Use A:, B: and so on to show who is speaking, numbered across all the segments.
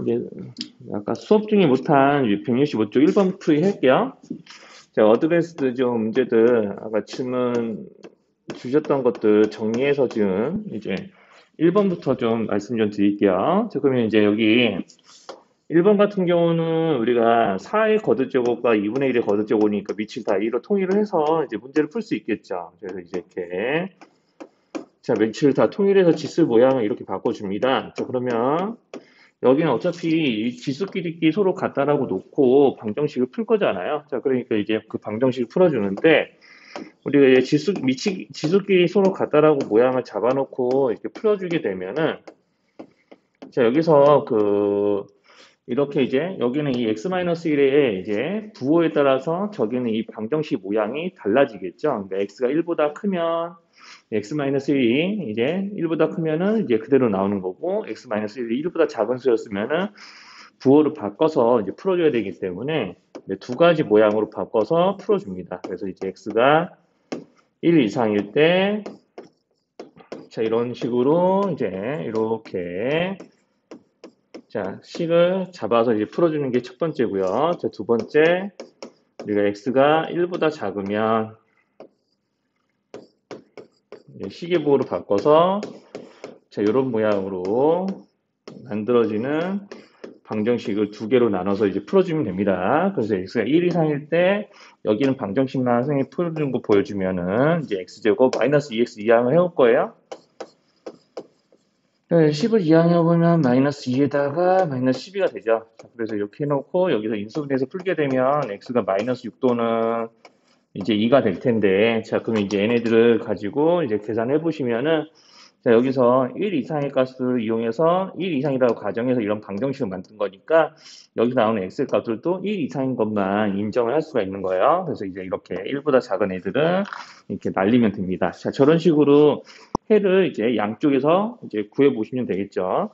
A: 이제 아까 수업 중에 못한 165쪽 1번 풀이 할게요. 자, 어드밴스드 좀 문제들 아까 질문 주셨던 것들 정리해서 지금 이제 1번부터 좀 말씀 좀 드릴게요. 자, 그러면 이제 여기 1번 같은 경우는 우리가 4의 거듭제곱과 2분의 1의 거듭제곱이니까 밑을 다 2로 통일을 해서 이제 문제를 풀 수 있겠죠. 그래서 이제 이렇게 자, 밑을 다 통일해서 지수 모양을 이렇게 바꿔줍니다. 자, 그러면 여기는 어차피 이 지수끼리끼리 서로 같다라고 놓고 방정식을 풀 거잖아요. 자, 그러니까 이제 그 방정식을 풀어주는데 우리가 이제 지수끼리 서로 같다라고 모양을 잡아놓고 이렇게 풀어주게 되면은 자, 여기서 이렇게 이제 여기는 이 x-1의 이제 부호에 따라서 저기는 이 방정식 모양이 달라지겠죠. 그러니까 x가 1보다 크면 x-1이 이제 1보다 크면은 이제 그대로 나오는 거고 x-1이 1보다 작은 수였으면은 부호를 바꿔서 이제 풀어줘야 되기 때문에 두 가지 모양으로 바꿔서 풀어줍니다. 그래서 이제 x가 1 이상일 때 자, 이런 식으로 이제 이렇게 자, 식을 잡아서 이제 풀어주는 게 첫 번째고요. 자, 두 번째, 우리가 x가 1보다 작으면 식의 부호로 바꿔서 자, 이런 모양으로 만들어지는 방정식을 두 개로 나눠서 이제 풀어주면 됩니다. 그래서 x가 1 이상일 때 여기는 방정식만 선생님이 풀어주는 거 보여주면은 이제 x제곱 마이너스 2x 이항을 해올 거예요. 10을 이항해보면 마이너스 2에다가 마이너스 12가 되죠. 자, 그래서 이렇게 해놓고 여기서 인수분해해서 풀게 되면 x가 마이너스 6 또는 이제 2가 될 텐데 자, 그럼 이제 얘네들을 가지고 이제 계산해 보시면은 자, 여기서 1 이상의 값을 이용해서 1 이상이라고 가정해서 이런 방정식을 만든 거니까 여기 나오는 x 값들도 1 이상인 것만 인정을 할 수가 있는 거예요. 그래서 이제 이렇게 1보다 작은 애들은 이렇게 날리면 됩니다. 자, 저런 식으로 해를 이제 양쪽에서 이제 구해 보시면 되겠죠.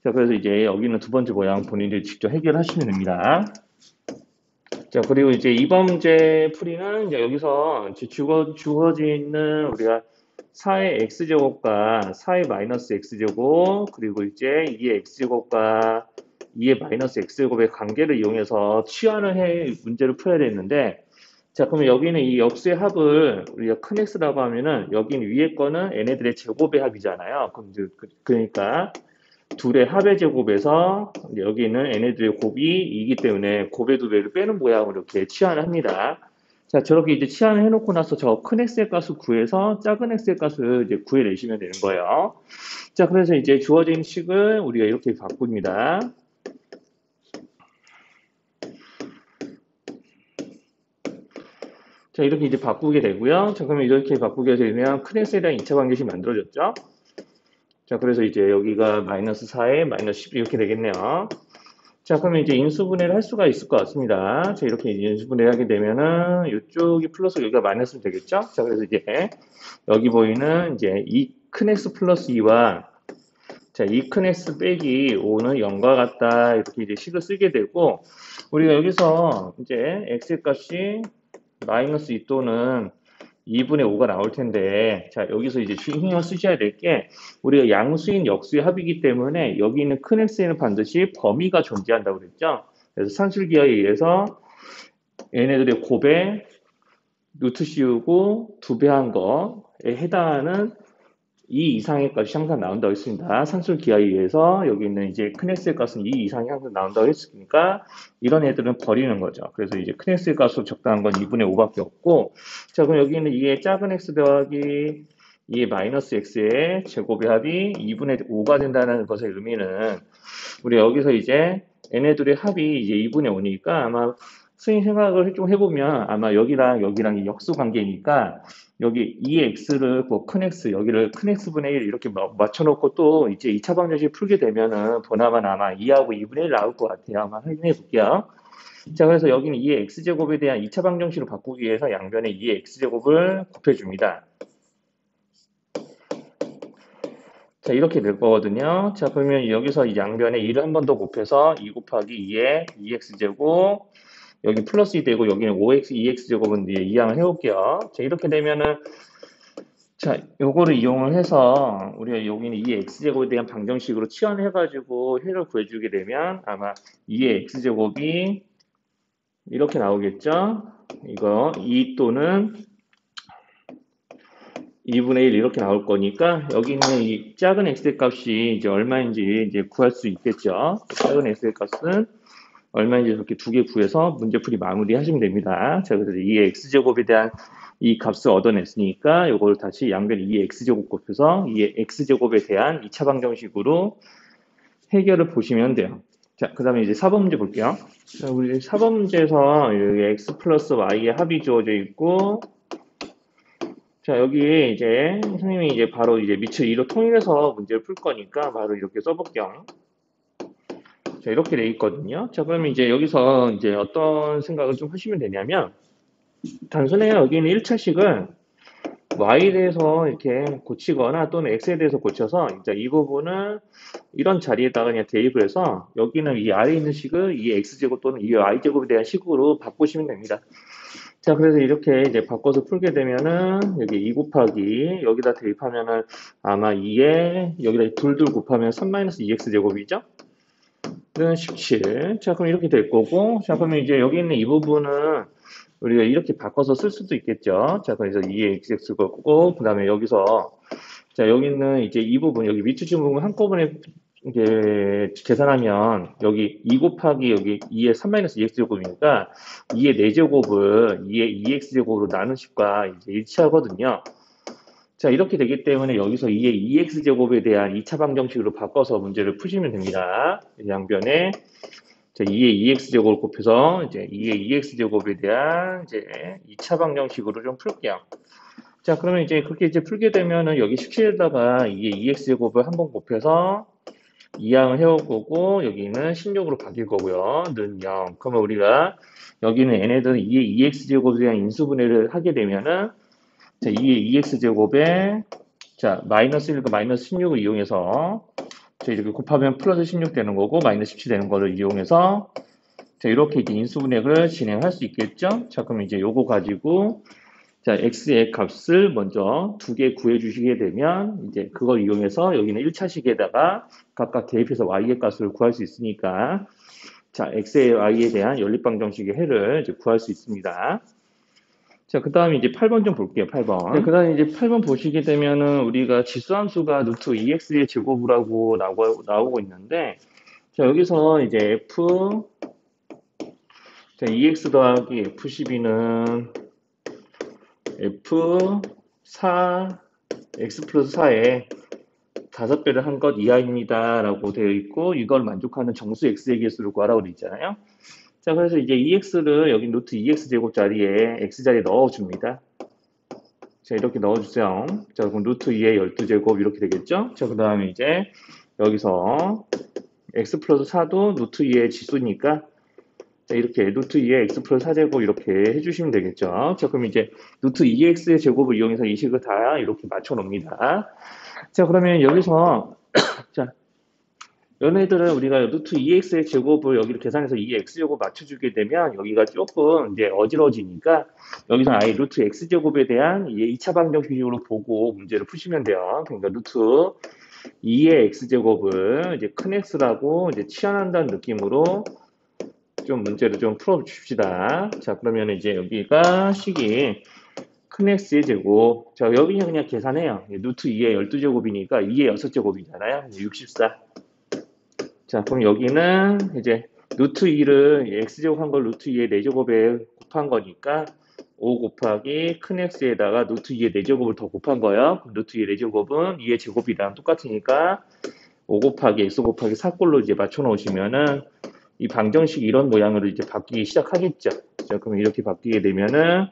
A: 자, 그래서 이제 여기는 두 번째 모양 본인들이 직접 해결하시면 됩니다. 자, 그리고 이제 이번 문제 풀이는 이제 여기서 이제 주어져 있는 우리가 4의 x제곱과 4의 마이너스 x제곱 그리고 이제 2의 x제곱과 2의 마이너스 x제곱의 관계를 이용해서 치환을 해 문제를 풀어야 되는데 자, 그러면 여기는 이 역수의 합을 우리가 큰 x라고 하면은 여기는 위에 거는 얘네들의 제곱의 합이잖아요. 그러니까 둘의 합의 제곱에서 여기는 얘네들의 곱이 2이기 때문에 곱의 두 배를 빼는 모양으로 이렇게 치환을 합니다. 자, 저렇게 이제 치환을 해놓고 나서 저 큰 x의 값을 구해서 작은 x의 값을 이제 구해내시면 되는 거예요. 자, 그래서 이제 주어진 식을 우리가 이렇게 바꿉니다. 자, 이렇게 이제 바꾸게 되고요. 자, 그러면 이렇게 바꾸게 되면 큰 x에 대한 2차 방정식이 만들어졌죠. 자, 그래서 이제 여기가 마이너스 4에 마이너스 12 이렇게 되겠네요. 자, 그러면 이제 인수분해를 할 수가 있을 것 같습니다. 자, 이렇게 인수분해를 하게 되면은 이쪽이 플러스 여기가 마이너스면 되겠죠? 자, 그래서 이제 여기 보이는 이제 이 큰 x 플러스 2와 자, 이 큰 x 빼기 5는 0과 같다. 이렇게 이제 식을 쓰게 되고 우리가 여기서 이제 x의 값이 마이너스 2 또는 2분의 5가 나올 텐데 자, 여기서 이제 신경 쓰셔야 될 게 우리가 양수인 역수의 합이기 때문에 여기 있는 큰 x에는 반드시 범위가 존재한다고 그랬죠. 그래서 산술기하에 의해서 얘네들의 곱에 루트 씌우고 두 배 한 거에 해당하는 2 이상의 값이 항상 나온다고 했습니다. 산술기하에 의해서 여기 있는 이제 큰 x의 값은 2 이상이 항상 나온다고 했으니까 이런 애들은 버리는 거죠. 그래서 이제 큰 x의 값으로 적당한 건 2분의 5밖에 없고 자, 그럼 여기 있는 이게 작은 x 더하기 2의 마이너스 x의 제곱의 합이 2분의 5가 된다는 것의 의미는 우리 여기서 이제 얘네들의 합이 이제 2분의 5니까 아마 선생님 생각을 좀 해보면 아마 여기랑 이 역수 관계니까 여기 2x를 뭐 큰 x 여기를 큰 x분의 1 이렇게 맞춰놓고 또 이제 2차 방정식 풀게 되면은 보나마나 아마 2하고 2분의 1 나올 것 같아요. 한번 확인해 볼게요. 자, 그래서 여기는 2의 x제곱에 대한 2차 방정식으로 바꾸기 위해서 양변에 2의 x제곱을 곱해줍니다. 자, 이렇게 될 거거든요. 자, 그러면 여기서 이 양변에 1을 한 번 더 곱해서 2 곱하기 2의 2x제곱 여기 플러스 2 되고 여기는 5x, 2x제곱은 이항을 해볼게요. 자, 이렇게 되면은 자, 요거를 이용을 해서 우리가 여기는 2의 x제곱에 대한 방정식으로 치환해가지고 해를 구해주게 되면 아마 2의 x제곱이 이렇게 나오겠죠? 이거 2 또는 2분의 1 이렇게 나올 거니까 여기 있는 이 작은 x의 값이 이제 얼마인지 이제 구할 수 있겠죠? 작은 x의 값은 얼마인지 이렇게 두 개 구해서 문제풀이 마무리 하시면 됩니다. 자, 그래서 2의 x제곱에 대한 이 값을 얻어냈으니까 이걸 다시 양변 2의 x제곱 곱해서 2의 x제곱에 대한 2차 방정식으로 해결을 보시면 돼요. 자, 그 다음에 이제 4번 문제 볼게요. 자, 우리 4번 문제에서 여기 x 플러스 y의 합이 주어져 있고, 자, 여기 이제 선생님이 이제 바로 이제 밑을 2로 통일해서 문제를 풀 거니까 바로 이렇게 써볼게요. 자, 이렇게 돼 있거든요. 자, 그러면 이제 여기서 이제 어떤 생각을 좀 하시면 되냐면, 단순히 여기는 1차식은 y에 대해서 이렇게 고치거나 또는 x에 대해서 고쳐서 이제 이 부분은 이런 자리에다가 그냥 대입을 해서 여기는 이 아래에 있는 식을 이 x제곱 또는 이 y제곱에 대한 식으로 바꾸시면 됩니다. 자, 그래서 이렇게 이제 바꿔서 풀게 되면은 여기 2 곱하기 여기다 대입하면은 아마 2에 여기다 둘 곱하면 3-2x제곱이죠? 는 17. 자, 그럼 이렇게 될 거고, 자, 그러면 이제 여기 있는 이 부분은 우리가 이렇게 바꿔서 쓸 수도 있겠죠. 자, 그래서 2의 xx 거고, 그 다음에 여기서, 자, 여기 있는 이제 이 부분, 여기 밑줄 친 부분 한꺼번에 이제 계산하면 여기 2 곱하기 여기 2의 3-2x제곱이니까 2의 4제곱을 2의 2x제곱으로 나눈 식과 이제 일치하거든요. 자, 이렇게 되기 때문에 여기서 2의 2x제곱에 대한 2차 방정식으로 바꿔서 문제를 푸시면 됩니다. 양변에 자, 2의 2x제곱을 곱해서 이제 2의 2x제곱에 대한 이제 2차 방정식으로 좀 풀게요. 자, 그러면 이제 그렇게 이제 풀게 되면은 여기 17에다가 2의 2x제곱을 한번 곱해서 2항을 해올 거고 여기는 16으로 바뀔 거고요. 는 0. 그러면 우리가 여기는 얘네들은 2의 2x제곱에 대한 인수분해를 하게 되면은 자, 2의 2x제곱에 자, 마이너스 1과 마이너스 16을 이용해서 자, 이렇게 곱하면 플러스 16 되는 거고 마이너스 17 되는 거를 이용해서 자, 이렇게 이제 인수분해를 진행할 수 있겠죠? 자, 그럼 이제 요거 가지고 자, x의 값을 먼저 두 개 구해 주시게 되면 이제 그걸 이용해서 여기는 1차식에다가 각각 대입해서 y의 값을 구할 수 있으니까 자, x의 y에 대한 연립방정식의 해를 이제 구할 수 있습니다. 자, 그 다음에 이제 8번 좀 볼게요, 8번. 네, 그 다음에 이제 8번 보시게 되면은 우리가 지수함수가 루트 2x의 제곱이라고 나오고 있는데, 자, 여기서 이제 f, 자, 2x 더하기 f12는 f 4, x 플러스 4에 5배를 한 것 이하입니다. 라고 되어 있고, 이걸 만족하는 정수 x의 개수를 구하라고 되어 있잖아요. 자, 그래서 이제 2x를 여기 루트 2x 제곱 자리에 x 자리에 넣어줍니다. 자, 이렇게 넣어주세요. 자, 그럼 루트 2의 12제곱 이렇게 되겠죠? 자, 그 다음에 이제 여기서 x 플러스 4도 루트 2의 지수니까 자, 이렇게 루트 2의 x 플러스 4제곱 이렇게 해주시면 되겠죠? 자, 그럼 이제 루트 2x의 제곱을 이용해서 이 식을 다 이렇게 맞춰 놓습니다. 자, 그러면 여기서 자, 얘네들은 우리가 루트 2x의 제곱을 여기를 계산해서 2x제곱 맞춰주게 되면 여기가 조금 이제 어지러지니까 여기서 아예 루트 x제곱에 대한 2차 방정식으로 보고 문제를 푸시면 돼요. 그러니까 루트 2의 x제곱을 이제 큰 x라고 이제 치환한다는 느낌으로 좀 문제를 좀 풀어줍시다. 자, 그러면 이제 여기가 식이 큰 x의 제곱. 자, 여기는 그냥 계산해요. 루트 2의 12제곱이니까 2의 6제곱이잖아요. 64. 자, 그럼 여기는 이제 루트 2를 x제곱 한 걸 루트 2의 4제곱에 곱한 거니까 5 곱하기 큰 x에다가 루트 2의 4제곱을 더 곱한 거예요. 루트 2의 4제곱은 2의 제곱이랑 똑같으니까 5 곱하기 x 곱하기 4꼴로 이제 맞춰 놓으시면은 이 방정식이 이런 모양으로 이제 바뀌기 시작하겠죠. 자, 그럼 이렇게 바뀌게 되면은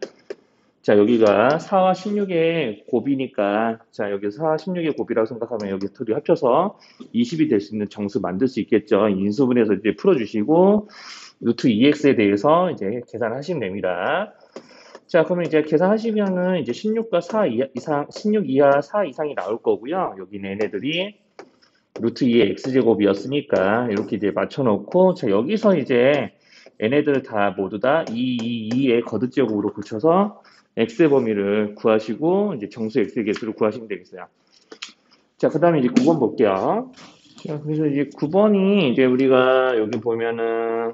A: 자, 여기가 4와 16의 곱이니까 자, 여기 4와 16의 곱이라고 생각하면 여기 둘이 합쳐서 20이 될 수 있는 정수 만들 수 있겠죠. 인수분해서 이제 풀어주시고 루트 2x에 대해서 이제 계산하시면 됩니다. 자, 그러면 이제 계산하시면은 이제 16과 4 이상, 16 이하 4 이상이 나올 거고요. 여기는 얘네들이 루트 2의 x제곱이었으니까 이렇게 이제 맞춰놓고 자, 여기서 이제 얘네들을 다 모두 다 2의 거듭제곱으로 고쳐서 x의 범위를 구하시고 이제 정수 x의 개수를 구하시면 되겠어요. 자, 그 다음에 이제 9번 볼게요. 자, 그래서 이제 9번이 이제 우리가 여기 보면은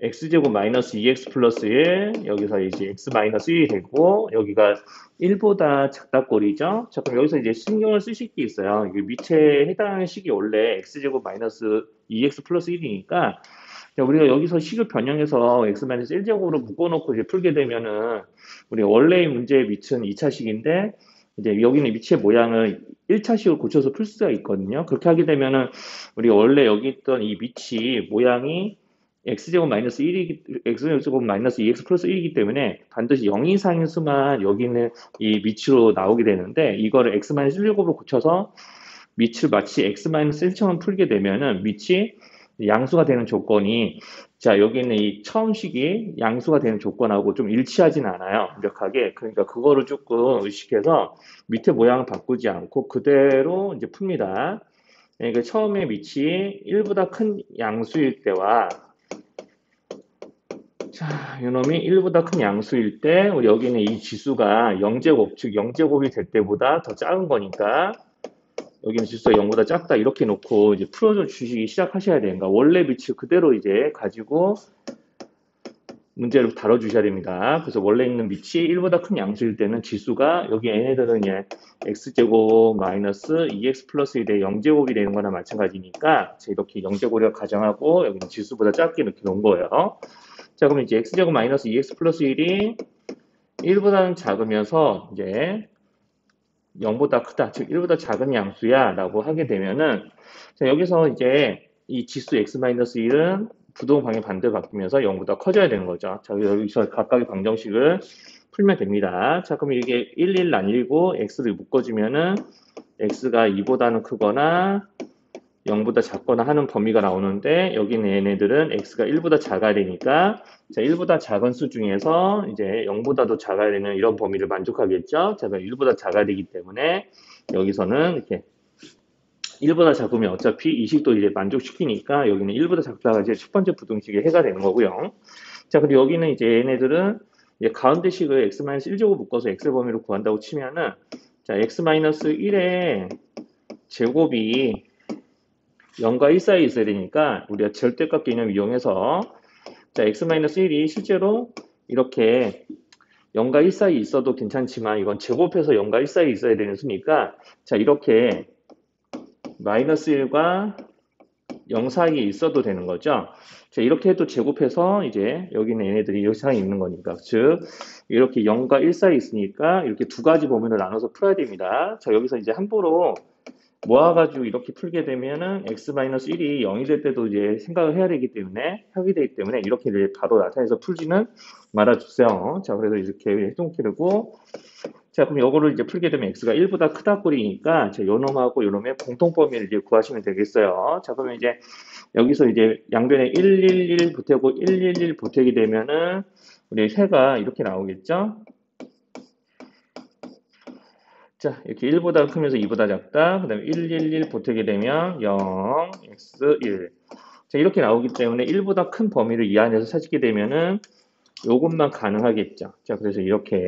A: x제곱 마이너스 2x 플러스 1 여기서 이제 x 마이너스 1이 되고 여기가 1보다 작다 꼴이죠. 자, 그럼 여기서 이제 신경을 쓰실 게 있어요. 이게 밑에 해당하는 식이 원래 x제곱 마이너스 2x 플러스 1이니까 우리가 여기서 식을 변형해서 x 마이너스 1제곱으로 묶어놓고 이제 풀게 되면은 우리 원래의 문제의 밑은 2차식인데 이제 여기는 밑의 모양을 1차식으로 고쳐서 풀 수가 있거든요. 그렇게 하게 되면은 우리가 원래 여기 있던 이 밑이 모양이 x제곱 마이너스 1이기, x제곱 마이너스 2x 플러스 1이기 때문에 반드시 0 이상인 수만 여기는 이 밑으로 나오게 되는데 이거를 x 마이너스 1제곱으로 고쳐서 밑을 마치 x 마이너스 1처럼 풀게 되면은 밑이 양수가 되는 조건이 자 여기 있는 이 처음 식이 양수가 되는 조건하고 좀 일치하진 않아요. 완벽하게. 그러니까 그거를 조금 의식해서 밑에 모양을 바꾸지 않고 그대로 이제 풉니다. 그러니까 처음에 밑이 1보다 큰 양수일 때와 자, 요놈이 1보다 큰 양수일 때 우리 여기는 이 지수가 0제곱, 즉 0제곱이 될 때보다 더 작은 거니까 여기는 지수가 0보다 작다 이렇게 놓고 이제 풀어줘 주시기 시작하셔야 됩니다. 원래 밑을 그대로 이제 가지고 문제를 다뤄주셔야 됩니다. 그래서 원래 있는 밑이 1보다 큰 양수일 때는 지수가 여기 얘네들은 이제 x제곱 마이너스 2x 플러스 1의 0제곱이 되는 거나 마찬가지니까 이렇게 0제곱을 가정하고 여기는 지수보다 작게 이렇게 놓은 거예요. 자, 그럼 이제 x제곱 마이너스 2x 플러스 1이 1보다는 작으면서 이제 0보다 크다, 즉 1보다 작은 양수야 라고 하게 되면은 자, 여기서 이제 이 지수 x-1은 부동 방향 반대로 바뀌면서 0보다 커져야 되는 거죠. 자, 여기서 각각의 방정식을 풀면 됩니다. 자, 그럼 이게 1, 1 나뉘고 x를 묶어주면은 x가 2보다는 크거나 0보다 작거나 하는 범위가 나오는데 여기는 얘네들은 x가 1보다 작아야 되니까 자, 1보다 작은 수 중에서 이제 0보다도 작아야 되는 이런 범위를 만족하겠죠. 자, 1보다 작아야 되기 때문에 여기서는 이렇게 1보다 작으면 어차피 이 식도 이제 만족시키니까 여기는 1보다 작다가 이제 첫 번째 부등식의 해가 되는 거고요. 자, 그리고 여기는 이제 얘네들은 이제 가운데 식을 x-1제곱 묶어서 x 범위로 구한다고 치면은 자, x-1의 제곱이 0과 1 사이에 있어야 되니까 우리가 절대값 개념 이용해서 자, x-1이 실제로 이렇게 0과 1 사이에 있어도 괜찮지만 이건 제곱해서 0과 1 사이에 있어야 되는 수니까 자, 이렇게 마이너스 1과 0 사이에 있어도 되는 거죠. 자, 이렇게 해도 제곱해서 이제 여기는 얘네들이 이 상에 있는 거니까 즉 이렇게 0과 1 사이에 있으니까 이렇게 두 가지 범위를 나눠서 풀어야 됩니다. 자, 여기서 이제 함부로 모아가지고 이렇게 풀게 되면은 x-1이 0이 될 때도 이제 생각을 해야 되기 때문에 하게 되기 때문에 이렇게 이제 바로 나타내서 풀지는 말아주세요. 자, 그래서 이렇게 해동키르고 자, 그럼 이거를 이제 풀게 되면 x가 1보다 크다 꼴이니까 자, 요놈하고 요놈의 공통 범위를 이제 구하시면 되겠어요. 자, 그러면 이제 여기서 이제 양변에 111 보태고 111 보태게 되면은 우리 세가 이렇게 나오겠죠. 자, 이렇게 1보다 크면서 2보다 작다. 그 다음에 111 보태게 되면 0, x 1. 자, 이렇게 나오기 때문에 1보다 큰 범위를 이 안에서 찾게 되면은 요것만 가능하겠죠. 자, 그래서 이렇게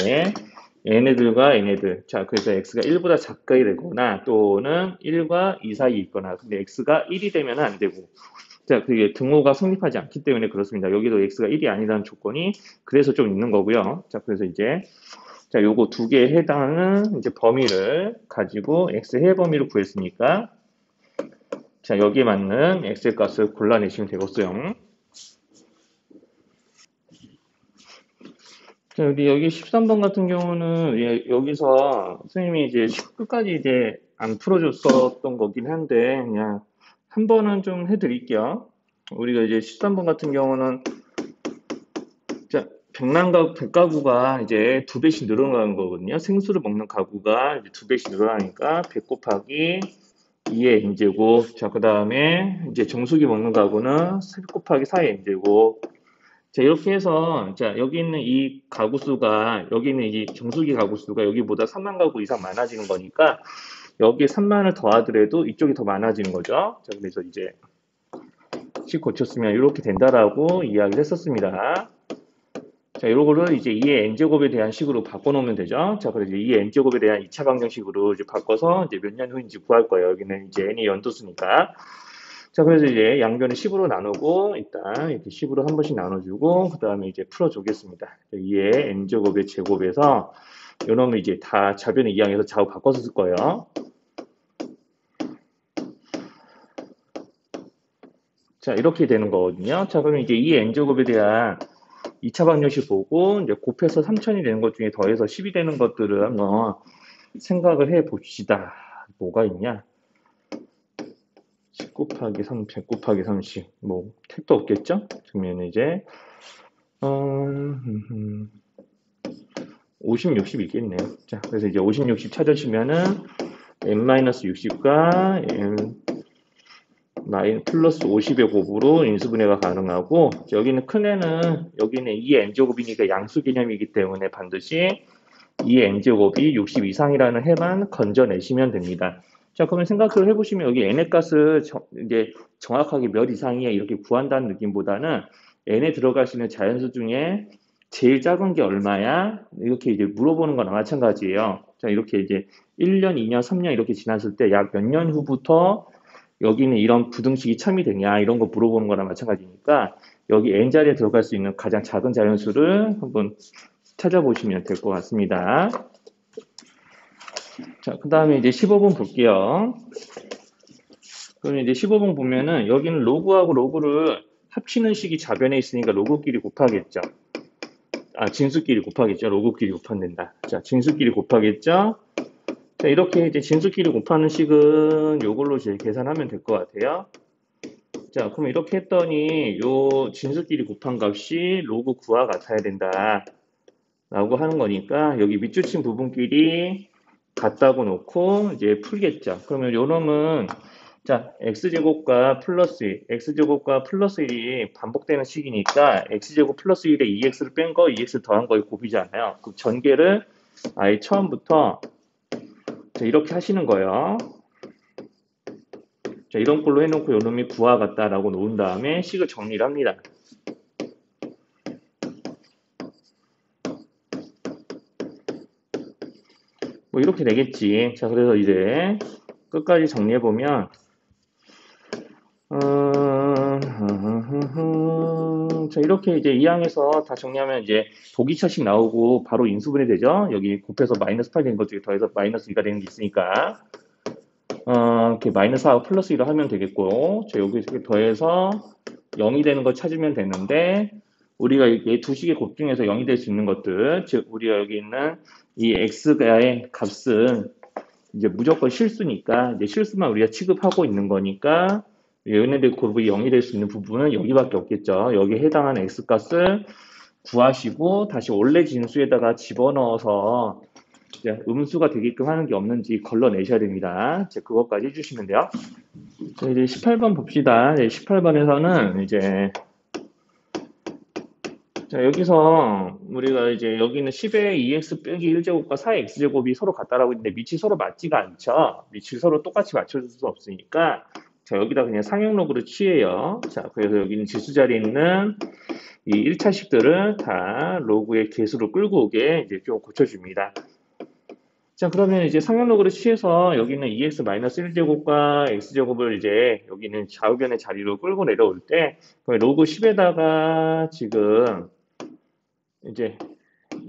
A: 얘네들과 얘네들. 자, 그래서 x가 1보다 작게 되거나 또는 1과 2 사이에 있거나 근데 x가 1이 되면 안 되고 자, 그게 등호가 성립하지 않기 때문에 그렇습니다. 여기도 x가 1이 아니라는 조건이 그래서 좀 있는 거고요. 자, 그래서 이제 자, 요거 두 개에 해당하는 이제 범위를 가지고 x의 범위를 구했으니까 자, 여기에 맞는 x의 값을 골라내시면 되겠어요. 자, 여기 13번 같은 경우는 여기서 선생님이 이제 끝까지 이제 안 풀어줬었던 거긴 한데 그냥 한 번은 좀 해드릴게요. 우리가 이제 13번 같은 경우는 자, 백가구가 이제 2배씩 늘어나는 거거든요. 생수를 먹는 가구가 이제 2배씩 늘어나니까 100 곱하기 2의 n제곱. 자, 그 다음에 이제 정수기 먹는 가구는 3 곱하기 4의 n제곱. 자, 이렇게 해서 자, 여기 있는 이 가구 수가 여기 있는 이 정수기 가구 수가 여기보다 3만 가구 이상 많아지는 거니까 여기에 3만을 더하더라도 이쪽이 더 많아지는 거죠. 자, 그래서 이제 씩 고쳤으면 이렇게 된다라고 이야기를 했었습니다. 자, 요거를 이제 2의 n제곱에 대한 식으로 바꿔놓으면 되죠. 자, 그래서 2의 n제곱에 대한 2차 방정식으로 이제 바꿔서 이제 몇 년 후인지 구할 거예요. 여기는 이제 n이 연도수니까. 자, 그래서 이제 양변을 10으로 나누고, 일단 이렇게 10으로 한 번씩 나눠주고, 그 다음에 이제 풀어주겠습니다. 2의 n제곱의 제곱에서, 요놈을 이제 다 좌변을 이항해서 좌우 바꿔서 쓸 거예요. 자, 이렇게 되는 거거든요. 자, 그러면 이제 2의 n제곱에 대한 2차 방정식 보고, 이제 곱해서 3000이 되는 것 중에 더해서 10이 되는 것들을 한번 생각을 해 봅시다. 뭐가 있냐? 10 곱하기 3, 100 곱하기 30. 뭐, 택도 없겠죠? 그러면 이제, 50, 60 있겠네요. 자, 그래서 이제 50, 60 찾으시면은, n-60과 n 플러스 50의 곱으로 인수분해가 가능하고, 여기는 큰 n은, 여기는 2의 n제곱이니까 양수 개념이기 때문에 반드시 2의 n제곱이 60 이상이라는 해만 건져내시면 됩니다. 자, 그러면 생각을 해보시면 여기 n의 값을 이제 정확하게 몇 이상이야 이렇게 구한다는 느낌보다는 n에 들어갈 수 있는 자연수 중에 제일 작은 게 얼마야? 이렇게 이제 물어보는 거나 마찬가지예요. 자, 이렇게 이제 1년, 2년, 3년 이렇게 지났을 때 약 몇 년 후부터 여기는 이런 부등식이 참이 되냐 이런 거 물어보는 거나 마찬가지니까 여기 n자리에 들어갈 수 있는 가장 작은 자연수를 한번 찾아보시면 될 것 같습니다. 자, 그 다음에 이제 15번 볼게요. 그러면 이제 15번 보면은 여기는 로그하고 로그를 합치는 식이 좌변에 있으니까 로그끼리 곱하겠죠. 아, 진수끼리 곱하겠죠. 로그끼리 곱한된다. 자, 진수끼리 곱하겠죠. 자, 이렇게 이제 진수끼리 곱하는 식은 요걸로 이제 계산하면 될 것 같아요. 자, 그럼 이렇게 했더니 요 진수끼리 곱한 값이 로그 9와 같아야 된다. 라고 하는 거니까 여기 밑줄 친 부분끼리 같다고 놓고 이제 풀겠죠. 그러면 요 놈은 자, x제곱과 플러스 1, x제곱과 플러스 1이 반복되는 식이니까 x제곱 플러스 1에 2x를 뺀 거, 2x 더한 거의 곱이잖아요. 그 전개를 아예 처음부터 자, 이렇게 하시는 거예요. 자, 이런 꼴로 해놓고 요 놈이 9와 같다라고 놓은 다음에 식을 정리를 합니다. 뭐 이렇게 되겠지. 자, 그래서 이제 끝까지 정리해보면 자, 이렇게 이제 이 항에서 다 정리하면 이제 보기차식 나오고 바로 인수분해 되죠. 여기 곱해서 마이너스 8 된 것 중에 더해서 마이너스 2가 되는 게 있으니까 이렇게 마이너스 4하고 플러스 1을 하면 되겠고 자, 여기서 더해서 0이 되는 거 찾으면 되는데 우리가 이 두 식의 곱 중에서 0이 될 수 있는 것들 즉 우리가 여기 있는 이 x의 값은 이제 무조건 실수니까 이제 실수만 우리가 취급하고 있는 거니까 얘네들 곱이 0이 될 수 있는 부분은 여기밖에 없겠죠. 여기에 해당하는 x값을 구하시고 다시 원래 진수에다가 집어넣어서 이제 음수가 되게끔 하는 게 없는지 걸러내셔야 됩니다. 이제 그것까지 해주시면 돼요. 자, 이제 18번 봅시다. 18번에서는 이제 자, 여기서 우리가 이제 여기는 10의 2x 빼기 1제곱과 4의 x제곱이 서로 같다라고 했는데 밑이 서로 맞지가 않죠. 밑을 서로 똑같이 맞춰줄 수 없으니까 자, 여기다 그냥 상형로그를 취해요. 자, 그래서 여기는 지수 자리에 있는 이 1차식들을 다 로그의 개수로 끌고 오게 이제 좀 고쳐줍니다. 자, 그러면 이제 상형로그를 취해서 여기는 2x-1제곱과 x제곱을 이제 여기는 좌우변의 자리로 끌고 내려올 때 로그 10에다가 지금 이제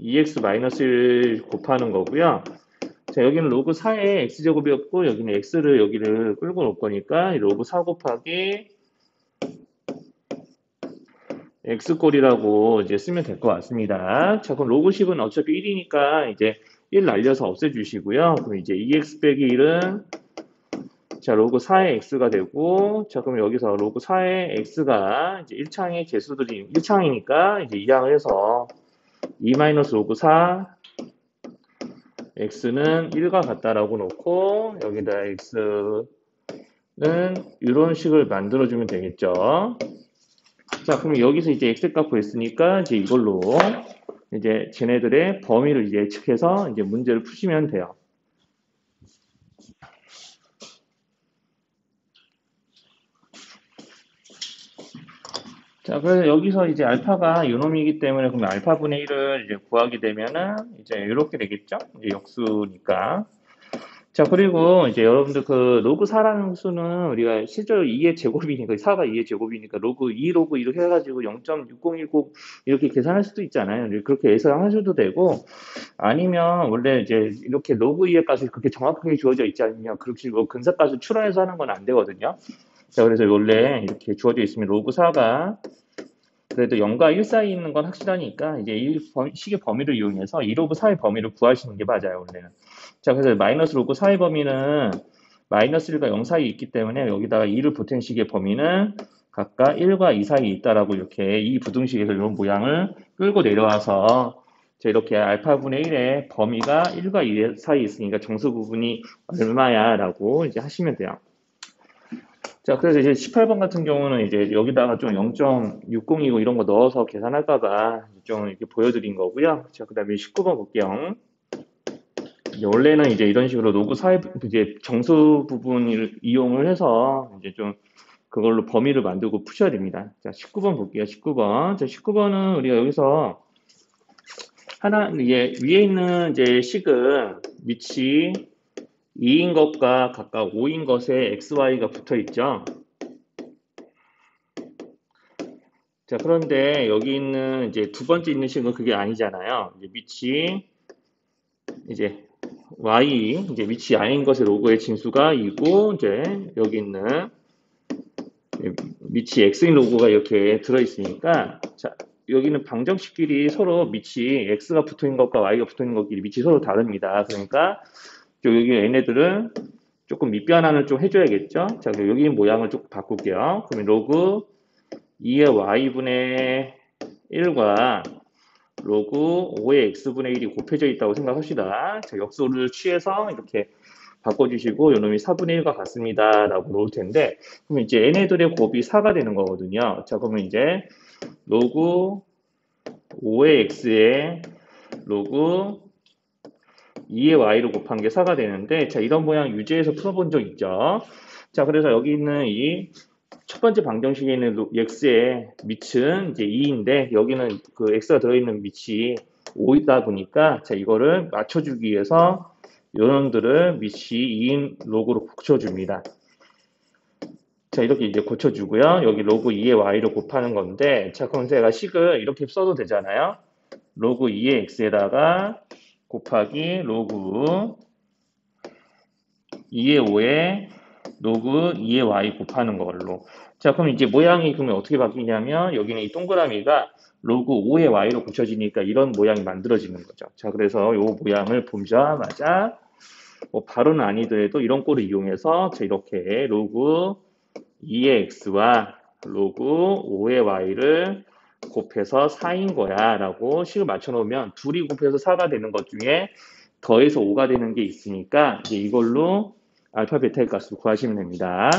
A: 2x-1 곱하는 거고요. 자, 여기는 로그 4의 x제곱이었고 여기는 x를 여기를 끌고 올 거니까 로그 4 곱하기 x꼴이라고 이제 쓰면 될 것 같습니다. 자, 그럼 로그 10은 어차피 1이니까 이제 1 날려서 없애주시고요. 그럼 이제 2x 빼기 1은 자, 로그 4의 x가 되고 자, 그럼 여기서 로그 4의 x가 이제 1창의 개수들이 1창이니까 이제 2항을 해서 2-로그 4 x는 1과 같다라고 놓고 여기다 x는 이런 식을 만들어주면 되겠죠. 자, 그럼 여기서 이제 x값 구했으니까 이제 이걸로 이제 쟤네들의 범위를 이제 예측해서 이제 문제를 푸시면 돼요. 자, 그래서 여기서 이제 알파가 요놈이기 때문에 그러면 알파분의 1을 이제 구하게 되면은 이제 이렇게 되겠죠? 이제 역수니까. 자, 그리고 이제 여러분들 그 로그 4라는 수는 우리가 실제로 2의 제곱이니까, 4가 2의 제곱이니까 로그 2 로그 이렇게 해가지고 0.6010 이렇게 계산할 수도 있잖아요. 그렇게 예상하셔도 되고, 아니면 원래 이제 이렇게 로그 2의 값이 그렇게 정확하게 주어져 있지 않으면 그렇게 뭐 근사값을 추론해서 하는 건 안 되거든요. 자, 그래서 원래 이렇게 주어져 있으면 로그 4가 그래도 0과 1 사이에 있는 건 확실하니까 이제 이 식의 범위를 이용해서 2 로그 4의 범위를 구하시는 게 맞아요, 원래는. 자, 그래서 마이너스 로그 4의 범위는 마이너스 1과 0 사이에 있기 때문에 여기다가 2를 보탠 식의 범위는 각각 1과 2 사이에 있다라고 이렇게 이 부등식에서 이런 모양을 끌고 내려와서 자, 이렇게 알파분의 1의 범위가 1과 2 사이에 있으니까 정수 부분이 얼마야 라고 이제 하시면 돼요. 자, 그래서 이제 18번 같은 경우는 이제 여기다가 좀 0.602고 이런 거 넣어서 계산할까봐 좀 이렇게 보여드린 거고요. 자, 그 다음에 19번 볼게요. 이제 원래는 이제 이런 식으로 로그 사이, 이제 정수 부분을 이용을 해서 이제 좀 그걸로 범위를 만들고 푸셔야 됩니다. 자, 19번 볼게요. 19번. 자, 19번은 우리가 여기서 하나, 이게 위에 있는 이제 식은 위치 2인 것과 각각 5인 것에 XY가 붙어 있죠. 자, 그런데 여기 있는 이제 두 번째 있는 식은 그게 아니잖아요. 이제 위치, 이제 Y, 이제 위치 I인 것의 로그의 진수가 2고, 이제 여기 있는 위치 X인 로그가 이렇게 들어있으니까, 자, 여기는 방정식끼리 서로 위치 X가 붙어 있는 것과 Y가 붙어 있는 것끼리 위치 서로 다릅니다. 그러니까, 여기 얘네들은 조금 밑변환을 좀 해줘야겠죠? 자, 그럼 여기 모양을 조금 바꿀게요. 그러면 로그 2의 y분의 1과 로그 5의 x분의 1이 곱해져 있다고 생각합시다. 자, 역수를 취해서 이렇게 바꿔주시고 요놈이 4분의 1과 같습니다. 라고 놓을 텐데 그러면 이제 얘네들의 곱이 4가 되는 거거든요. 자, 그러면 이제 로그 5의 x에 로그 2의 y를 곱한 게 4가 되는데 자, 이런 모양 유제해서 풀어본 적 있죠. 자, 그래서 여기 있는 이 첫 번째 방정식에 있는 x의 밑은 이제 2인데 여기는 그 x가 들어있는 밑이 5이다 보니까 자, 이거를 맞춰주기 위해서 요놈들을 밑이 2인 로그로 고쳐줍니다. 자, 이렇게 이제 고쳐주고요. 여기 로그 2의 y를 곱하는 건데 자, 그럼 제가 식을 이렇게 써도 되잖아요. 로그 2의 x에다가 곱하기 로그 2의 5에 로그 2의 y 곱하는 걸로. 자, 그럼 이제 모양이 그러면 어떻게 바뀌냐면 여기는 이 동그라미가 로그 5의 y로 고쳐지니까 이런 모양이 만들어지는 거죠. 자, 그래서 이 모양을 보자마자 뭐 바로는 아니더라도 이런 꼴을 이용해서 자, 이렇게 로그 2의 x와 로그 5의 y를 곱해서 4인 거야 라고 식을 맞춰 놓으면 둘이 곱해서 4가 되는 것 중에 더해서 5가 되는 게 있으니까 이제 이걸로 알파 베타의 값을 구하시면 됩니다.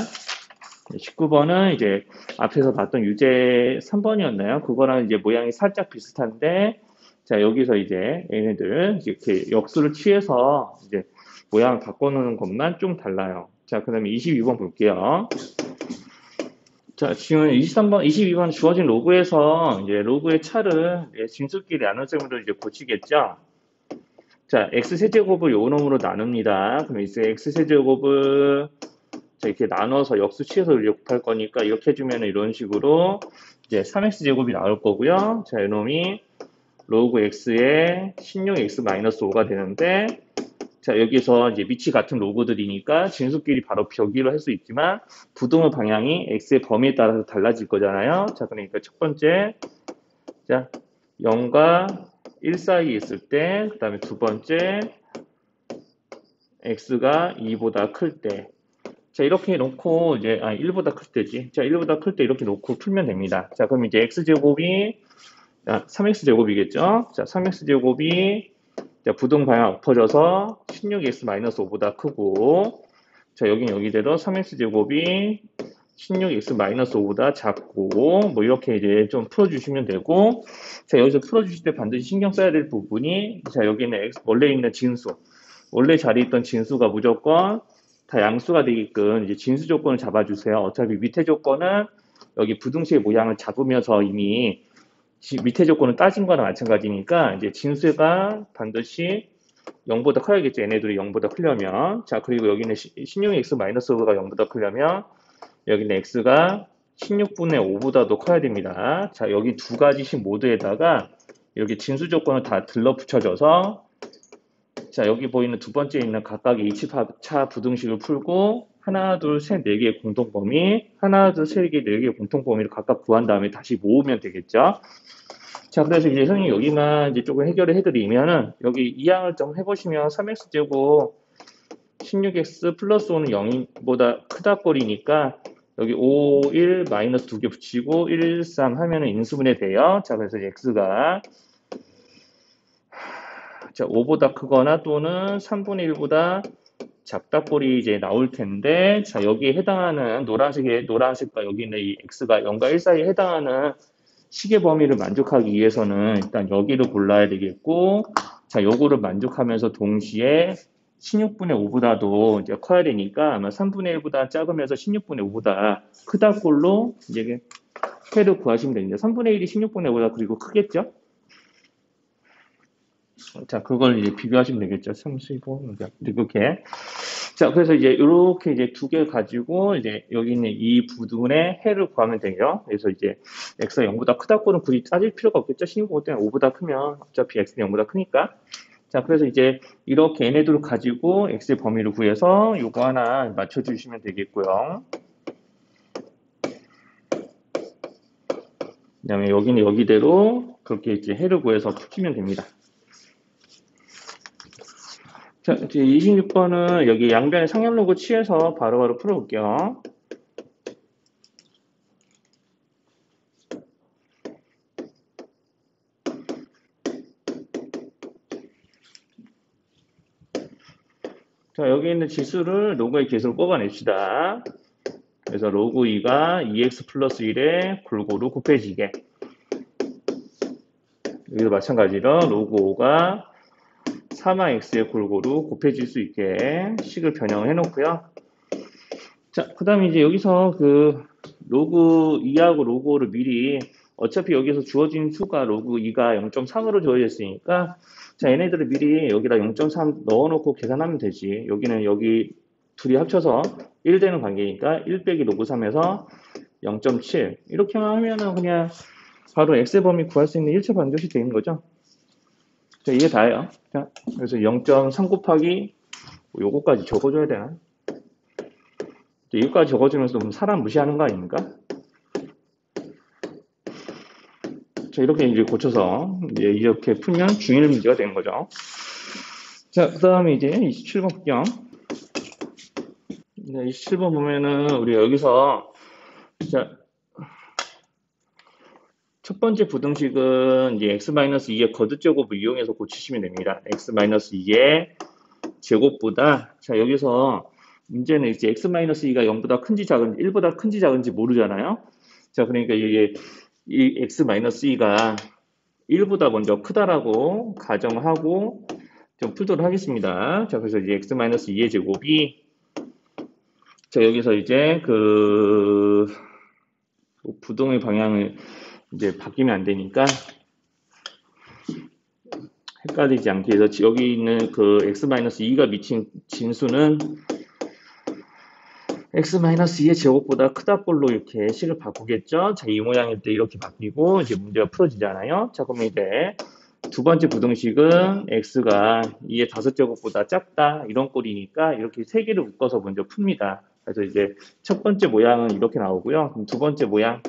A: 19번은 이제 앞에서 봤던 유제 3번이었나요? 그거랑 이제 모양이 살짝 비슷한데 자, 여기서 이제 얘네들 이렇게 역수를 취해서 이제 모양을 바꿔놓는 것만 좀 달라요. 자, 그 다음에 22번 볼게요. 자, 지금 23번, 22번 주어진 로그에서 이제 로그의 차를 진수끼리 나눗셈으로 이제 고치겠죠? 자, x세제곱을 요 놈으로 나눕니다. 그럼 이제 x세제곱을 자, 이렇게 나눠서 역수 취해서 곱할 거니까 이렇게 해주면 이런 식으로 이제 3x제곱이 나올 거고요. 자, 이놈이 로그 x의 16x-5가 되는데 자, 여기서 이제 밑이 같은 로그들이니까 진수끼리 바로 벼기로 할 수 있지만 부등호 방향이 x의 범위에 따라서 달라질 거잖아요. 자, 그러니까 첫 번째 자, 0과 1 사이에 있을 때, 그 다음에 두 번째 x가 2보다 클 때. 자, 이렇게 놓고 이제 1보다 클 때지. 자, 1보다 클 때 이렇게 놓고 풀면 됩니다. 자, 그럼 이제 x제곱이 3x제곱이겠죠? 자, 3x제곱이 부등 방향 엎어져서 16x-5보다 크고 자, 여기는 여기대로 3x제곱이 16x-5보다 작고 뭐 이렇게 이제 좀 풀어주시면 되고 자, 여기서 풀어주실 때 반드시 신경 써야 될 부분이 자, 여기는 원래 있는 진수 원래 자리에 있던 진수가 무조건 다 양수가 되게끔 이제 진수 조건을 잡아주세요. 어차피 밑에 조건은 여기 부등식의 모양을 잡으면서 이미 밑에 조건을 따진 거나 마찬가지니까 이제 진수가 반드시 0보다 커야겠죠. 얘네들이 0보다 크려면. 자, 그리고 여기는 16x-5가 0보다 크려면 여기는 x가 16분의 5보다도 커야 됩니다. 자, 여기 두 가지씩 모두에다가 이렇게 진수 조건을 다 들러붙여줘서 자, 여기 보이는 두 번째 있는 각각의 H차 부등식을 풀고 하나, 둘, 셋, 네 개의 공통범위, 하나, 둘, 세 개, 네 개의 공통범위를 각각 구한 다음에 다시 모으면 되겠죠. 자, 그래서 이제 선생님 여기만 이제 조금 해결을 해드리면은 여기 이항을 좀 해보시면 3x제곱 16x 플러스 5는 0보다 크다 꼴이니까 여기 5, 1, 마이너스 2개 붙이고 1, 3 하면은 인수분해 돼요. 자, 그래서 얘가 자, 5보다 크거나 또는 3분의 1보다 작다 꼴이 이제 나올 텐데, 자, 여기에 해당하는 노란색과 여기 있는 이 x가 0과 1 사이에 해당하는 식의 범위를 만족하기 위해서는 일단 여기를 골라야 되겠고, 자, 요거를 만족하면서 동시에 16분의 5보다도 이제 커야 되니까 아마 3분의 1보다 작으면서 16분의 5보다 크다 꼴로 이제 해를 구하시면 됩니다. 3분의 1이 16분의 5보다 그리고 크겠죠? 자, 그걸 이제 비교하시면 되겠죠. 35, 이렇게. 자, 그래서 이제 이렇게 이제 두 개 가지고 이제 여기 있는 이 부분의 해를 구하면 되죠. 그래서 이제 x가 0보다 크다 꼴은 굳이 따질 필요가 없겠죠. 16 때문에 5보다 크면 어차피 x는 0보다 크니까. 자, 그래서 이제 이렇게 얘네들을 가지고 x의 범위를 구해서 요거 하나 맞춰주시면 되겠고요. 그 다음에 여기는 여기대로 그렇게 이제 해를 구해서 푸시면 됩니다. 자, 이제 26번은 여기 양변의 상열로그 취해서 바로바로 풀어볼게요. 자, 여기 있는 지수를 로그의 개수로 뽑아냅시다. 그래서 로그 2가 2x 플러스 1에 골고루 곱해지게. 여기도 마찬가지로 로그 5가 3x의 골고루 곱해질 수 있게 식을 변형을 해놓고요. 자, 그 다음에 이제 여기서 그 로그 2하고 로그 5를 미리 어차피 여기서 주어진 수가 로그 2가 0.3으로 주어져 있으니까 자, 얘네들을 미리 여기다 0.3 넣어놓고 계산하면 되지. 여기는 여기 둘이 합쳐서 1 되는 관계니까 1 빼기 로그 3에서 0.7 이렇게만 하면은 그냥 바로 x의 범위 구할 수 있는 일체 반듯이 되는 거죠. 자, 이게 다예요. 자, 그래서 0.3 곱하기 요거까지 적어줘야 되나? 이거까지 적어주면서 너무 사람 무시하는 거 아닙니까? 자, 이렇게 이제 고쳐서 이제 이렇게 풀면 중일 문제가 되는 거죠. 자, 그 다음에 이제 27번 볼게요. 네, 27번 보면은 우리 여기서 자, 첫 번째 부등식은 이제 x-2의 거듭제곱을 이용해서 고치시면 됩니다. x-2의 제곱보다 자, 여기서 문제는 이제 x-2가 0보다 큰지 작은지 1보다 큰지 작은지 모르잖아요. 자, 그러니까 이게 이 x-2가 1보다 먼저 크다라고 가정하고 좀 풀도록 하겠습니다. 자, 그래서 이제 x-2의 제곱이 자, 여기서 이제 그 부동의 방향을 이제 바뀌면 안 되니까 헷갈리지 않게 해서 여기 있는 그 x-2가 미친 진수는 x-2의 제곱보다 크다 꼴로 이렇게 식을 바꾸겠죠. 자, 이 모양일 때 이렇게 바뀌고 이제 문제가 풀어지잖아요. 자, 그러면 이제 두 번째 부등식은 x가 2의 5제곱보다 작다 이런 꼴이니까 이렇게 세 개를 묶어서 먼저 풉니다. 그래서 이제 첫 번째 모양은 이렇게 나오고요. 그럼 두 번째 모양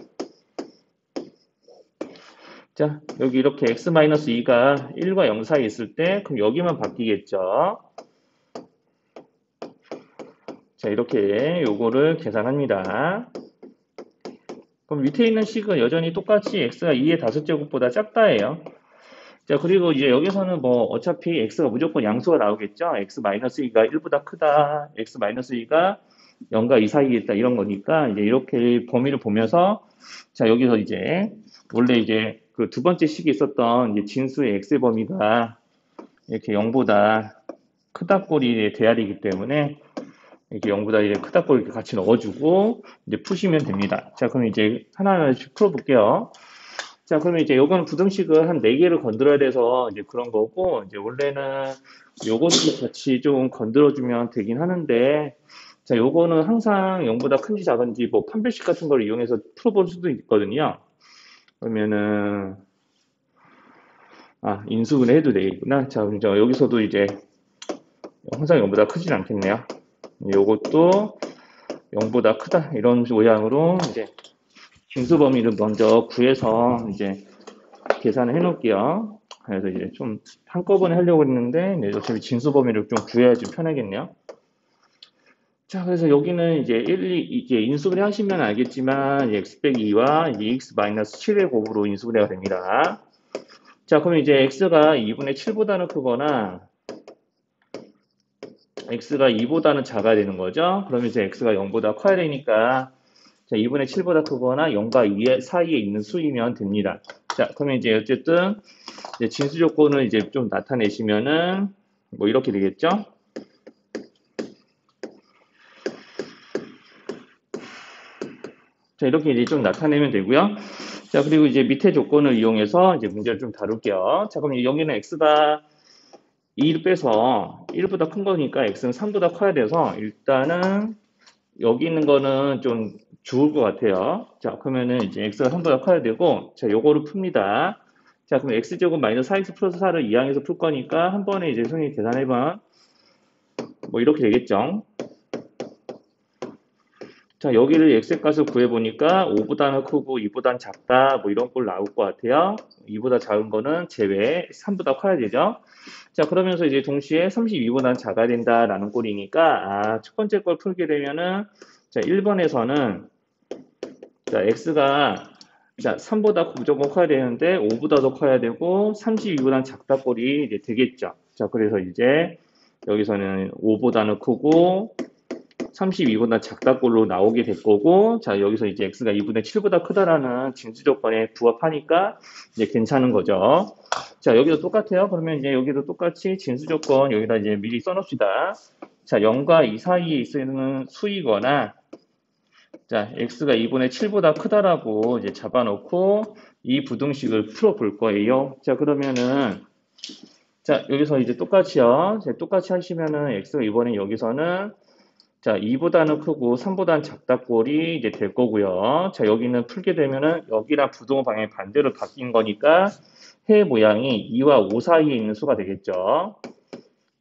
A: 자, 여기 이렇게 x-2가 1과 0 사이에 있을 때 그럼 여기만 바뀌겠죠. 자, 이렇게 요거를 계산합니다. 그럼 밑에 있는 식은 여전히 똑같이 x가 2의 5제곱보다 작다예요. 자, 그리고 이제 여기서는 뭐 어차피 x가 무조건 양수가 나오겠죠. x-2가 1보다 크다, x-2가 0과 2 사이에 있다 이런 거니까 이제 이렇게 범위를 보면서 자, 여기서 이제 원래 이제 그 두 번째 식이 있었던 이제 진수의 x의 범위가 이렇게 0보다 크다 꼴이 돼야 되기 때문에 이렇게 0보다 이제 크다 걸 이렇게 같이 넣어주고 이제 푸시면 됩니다. 자, 그럼 이제 하나하나씩 풀어볼게요. 자, 그러면 이제 요거는 부등식을 한 4개를 건드려야 돼서 이제 그런 거고, 이제 원래는 요것도 같이 좀 건드려주면 되긴 하는데, 자, 요거는 항상 0보다 큰지 작은지 뭐 판별식 같은 걸 이용해서 풀어볼 수도 있거든요. 그러면은, 인수분해 해도 되겠구나. 자, 그럼 여기서도 이제 항상 0보다 크진 않겠네요. 요것도 0보다 크다. 이런 모양으로 이제 징수 범위를 먼저 구해서 이제 계산을 해 놓을게요. 그래서 이제 좀 한꺼번에 하려고 했는데, 네, 어차피 징수 범위를 좀 구해야 좀 편하겠네요. 자, 그래서 여기는 이제 2, 인수분해 하시면 알겠지만, x 빼기 2와 x 마이너스 7의 곱으로 인수분해가 됩니다. 자, 그럼 이제 x가 2분의 7보다는 크거나, x가 2보다는 작아야 되는 거죠. 그러면 이제 x가 0보다 커야 되니까, 자, 2분의 7보다 크거나 0과 2 사이에 있는 수이면 됩니다. 자, 그러면 이제 어쨌든, 이제 진수 조건을 이제 좀 나타내시면은, 뭐 이렇게 되겠죠? 자, 이렇게 이제 좀 나타내면 되고요. 자, 그리고 이제 밑에 조건을 이용해서 이제 문제를 좀 다룰게요. 자, 그럼 여기는 x가 2를 빼서 1보다 큰 거니까 x는 3보다 커야 돼서 일단은 여기 있는 거는 좀 죽을 것 같아요. 자, 그러면은 이제 x가 3보다 커야 되고, 자, 요거를 풉니다. 자, 그럼 x제곱 마이너스 4x 플러스 4를 이항해서 풀 거니까 한 번에 이제 선생님이 계산해봐. 뭐 이렇게 되겠죠. 자, 여기를 x의 값을 구해보니까 5보다는 크고 2보다는 작다, 뭐 이런 꼴 나올 것 같아요. 2보다 작은 거는 제외, 3보다 커야 되죠. 자, 그러면서 이제 동시에 32보다는 작아야 된다라는 꼴이니까, 첫 번째 걸 풀게 되면은, 자, 1번에서는, 자, x가, 자, 3보다 무조건 커야 되는데, 5보다 더 커야 되고, 32보다는 작다 꼴이 이제 되겠죠. 자, 그래서 이제, 여기서는 5보다는 크고, 32보다 작다 꼴로 나오게 될 거고, 자, 여기서 이제 x가 2분의 7보다 크다라는 진수 조건에 부합하니까 이제 괜찮은 거죠. 자, 여기도 똑같아요. 그러면 이제 여기도 똑같이 진수 조건 여기다 이제 미리 써놓읍시다. 자, 0과 2 사이에 있는 수이거나, 자, x가 2분의 7보다 크다라고 이제 잡아놓고 이 부등식을 풀어볼 거예요. 자, 그러면은, 자, 여기서 이제 똑같이요. 똑같이 하시면은 x가 이번에 여기서는 자, 2보다는 크고 3보다는 작다 꼴이 이제 될 거고요. 자, 여기는 풀게 되면은 여기랑 부등호 방향이 반대로 바뀐 거니까 해 모양이 2와 5 사이에 있는 수가 되겠죠.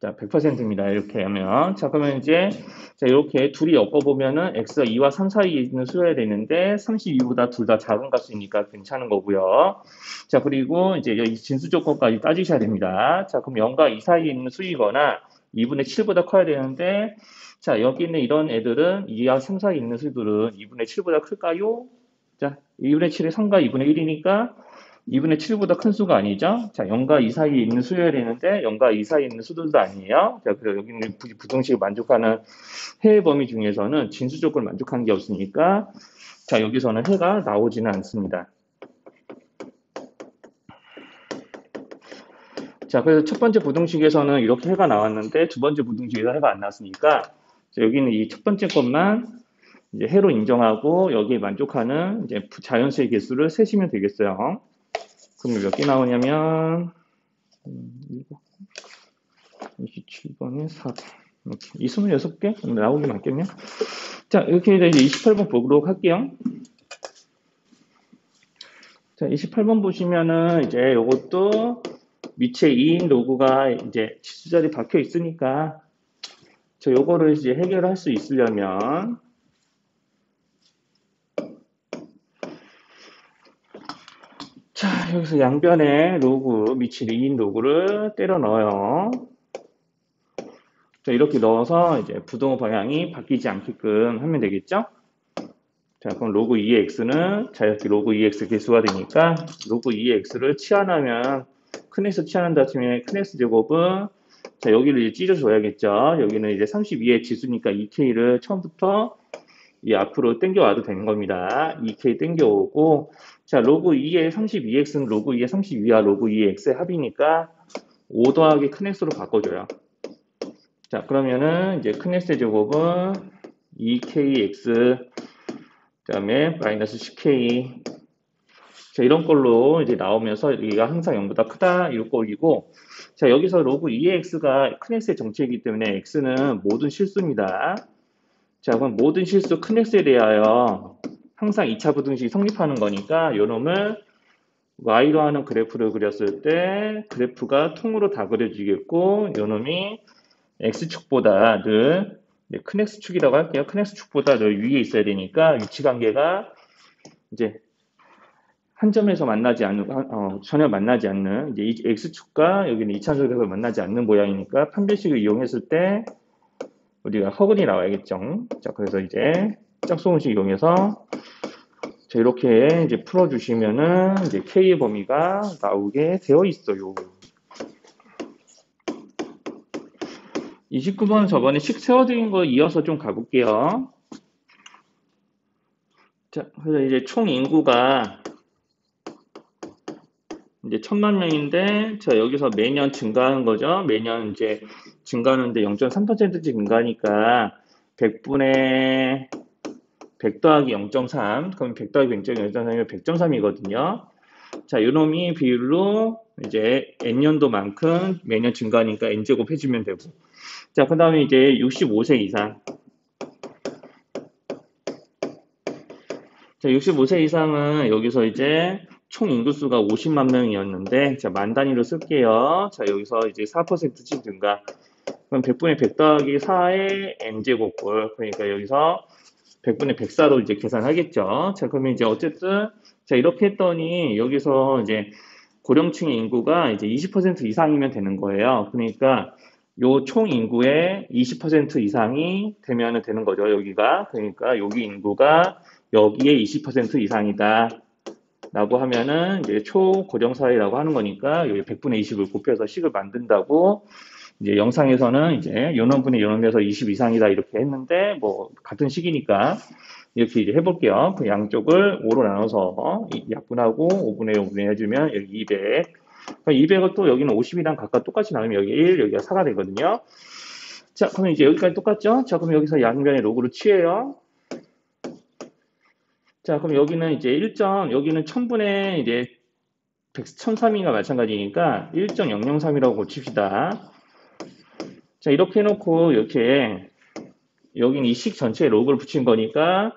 A: 자, 100%입니다. 이렇게 하면. 자, 그러면 이제 자, 이렇게 둘이 엮어보면은 x가 2와 3 사이에 있는 수여야 되는데 32보다 둘 다 작은 값이니까 괜찮은 거고요. 자, 그리고 이제 이 진수 조건까지 따지셔야 됩니다. 자, 그럼 0과 2 사이에 있는 수이거나 2분의 7보다 커야 되는데 자, 여기 있는 이런 애들은 2와 3 사이에 있는 수들은 2분의 7보다 클까요? 자, 2분의 7이 3과 2분의 1이니까 2분의 7보다 큰 수가 아니죠? 자, 0과 2 사이에 있는 수여야 되는데 0과 2 사이에 있는 수들도 아니에요. 자, 그래서 여기 있는 부등식을 만족하는 해의 범위 중에서는 진수 조건을 만족하는 게 없으니까 자, 여기서는 해가 나오지는 않습니다. 자, 그래서 첫 번째 부등식에서는 이렇게 해가 나왔는데 두 번째 부등식에서 해가 안 나왔으니까 자, 여기는 이 첫 번째 것만 이제 해로 인정하고 여기에 만족하는 이제 자연수의 개수를 세시면 되겠어요. 그러면 몇 개 나오냐면 27번에 4번 이렇게 26개 나오기 맞겠네요. 자, 이렇게 이제 28번 보도록 할게요. 자, 28번 보시면은 이제 이것도 밑에 2인 로그가 이제 치수자리 박혀 있으니까 저 요거를 이제 해결할 수 있으려면 자, 여기서 양변에 로그, 밑에 2인 로그를 때려 넣어요. 자, 이렇게 넣어서 이제 부등호 방향이 바뀌지 않게끔 하면 되겠죠? 자, 그럼 로그 2의 x는 자연스럽게 로그 2x 개수가 되니까 로그 2의 x를 치환하면 큰 x 치환한다 치면 큰 x 제곱은 자, 여기를 이제 찢어줘야겠죠. 여기는 이제 32의 지수니까 2k를 처음부터 이 앞으로 당겨와도 되는 겁니다. 2k 당겨오고 자, 로그 2의 32x는 로그 2의 32와 로그 2의 x의 합이니까 5 더하기 큰 x로 바꿔줘요. 자, 그러면은 이제 큰 X의 제곱은 2kx, 그 다음에 마이너스 10k. 자, 이런 걸로 이제 나오면서 여기가 항상 0보다 크다, 이럴 거이고. 자, 여기서 로그 2x가 큰 X의 정체이기 때문에 x는 모든 실수입니다. 자, 그럼 모든 실수 큰 X에 대하여 항상 2차 부등식이 성립하는 거니까 요 놈을 y로 하는 그래프를 그렸을 때 그래프가 통으로 다 그려지겠고 요 놈이 x축보다 늘 큰 x축이라고 할게요. 큰 x축보다 늘 위에 있어야 되니까 위치관계가 이제 한 점에서 만나지 않는 전혀 만나지 않는 이제 이 x축과 여기는 2차적에서 만나지 않는 모양이니까 판별식을 이용했을 때 우리가 허근이 나와야겠죠. 자, 그래서 이제 짝수공식 이용해서 자, 이렇게 이제 풀어주시면은 이제 K의 범위가 나오게 되어 있어요. 29번 저번에 식 세워드린 거 이어서 좀 가볼게요. 자, 그래서 이제 총 인구가 이제 1000만 명인데, 자, 여기서 매년 증가하는 거죠. 매년 이제 증가하는데 0.3%씩 증가하니까 100분의 100 더하기 0.3, 그럼 100 더하기 0.3이면 100.3이거든요. 자, 요놈이 비율로 이제 n년도만큼 매년 증가하니까 n제곱 해주면 되고. 자, 그 다음에 이제 65세 이상. 자, 65세 이상은 여기서 이제 총 인구수가 50만 명이었는데, 자, 만 단위로 쓸게요. 자, 여기서 이제 4%씩 증가. 그럼 100분의 100 더하기 4의 n제곱을, 그러니까 여기서 100분의 104로 이제 계산하겠죠. 자, 그러면 이제 어쨌든, 자, 이렇게 했더니 여기서 이제 고령층의 인구가 이제 20% 이상이면 되는 거예요. 그러니까 요 총 인구의 20% 이상이 되면 되는 거죠. 여기가. 그러니까 여기 인구가 여기에 20% 이상이다. 라고 하면은 이제 초고령 사회라고 하는 거니까 여기 100분의 20을 곱해서 식을 만든다고 이제 영상에서는 이제 요놈분의 요놈에서 20 이상이다 이렇게 했는데 뭐 같은 식이니까 이렇게 이제 해볼게요. 그 양쪽을 5로 나눠서 약분하고 5분의 5분의 해주면 여기 200. 200을 또 여기는 50이랑 각각 똑같이 나누면 여기 1, 여기가 4가 되거든요. 자, 그러면 이제 여기까지 똑같죠? 자, 그럼 여기서 양변의 로그를 취해요. 자, 그럼 여기는 이제 1점, 여기는 1000분의 이제 1003이가 마찬가지니까 1.003이라고 고칩시다. 자, 이렇게 해놓고 이렇게 여기는 이 식 전체에 로그를 붙인 거니까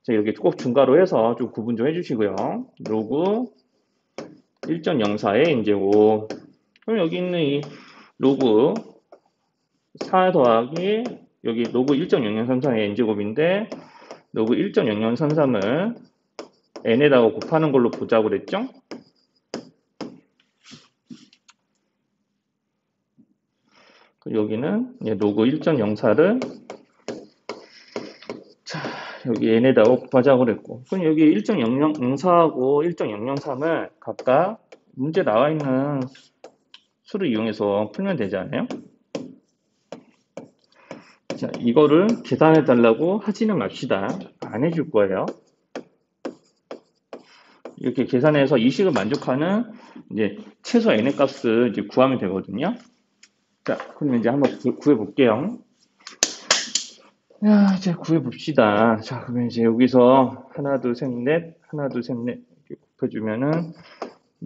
A: 자, 이렇게 꼭 중괄호 해서 좀 구분 좀 해주시고요. 로그 1.04의 n제곱. 그럼 여기 있는 이 로그 4 더하기 여기 로그 1.0033의 n제곱인데 로그 1.0033을 n에다가 곱하는 걸로 보자고 그랬죠? 여기는 로그 1.04를 자, 여기 n에다가 곱하자고 그랬고 그럼 여기 1.0004하고 1.003을 각각 문제 나와 있는 수를 이용해서 풀면 되지 않아요? 자, 이거를 계산해 달라고 하지는 맙시다. 안 해줄 거예요. 이렇게 계산해서 이 식을 만족하는 이제 최소 n의 값을 이제 구하면 되거든요. 자, 그러면 이제 한번 구해 볼게요. 야, 이제 구해 봅시다. 자, 그러면 이제 여기서 하나, 둘, 셋, 넷, 하나, 둘, 셋, 넷 이렇게 곱해주면은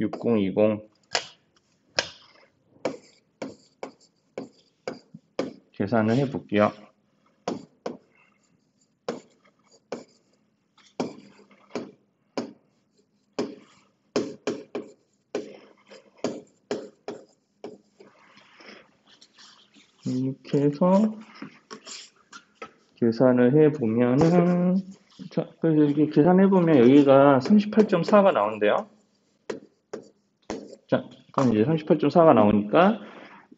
A: 6020 계산을 해 볼게요. 이렇게 해서 계산을 해보면은 자, 그래서 이렇게 계산해보면 여기가 38.4가 나온대요. 자, 그럼 이제 38.4가 나오니까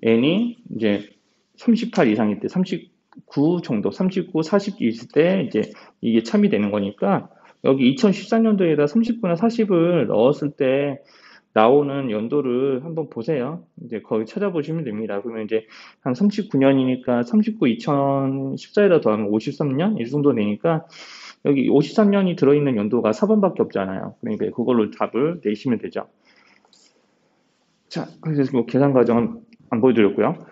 A: n이 이제 38 이상일 때 39 정도, 39, 40 있을 때 이제 이게 참이 되는 거니까 여기 2014년도에다 39나 40을 넣었을 때 나오는 연도를 한번 보세요. 이제 거기 찾아보시면 됩니다. 그러면 이제 한 39년이니까 39, 2014에다 더하면 53년? 이 정도 되니까 여기 53년이 들어있는 연도가 4번밖에 없잖아요. 그러니까 그걸로 답을 내시면 되죠. 자, 그래서 뭐 계산 과정은 안 보여드렸고요.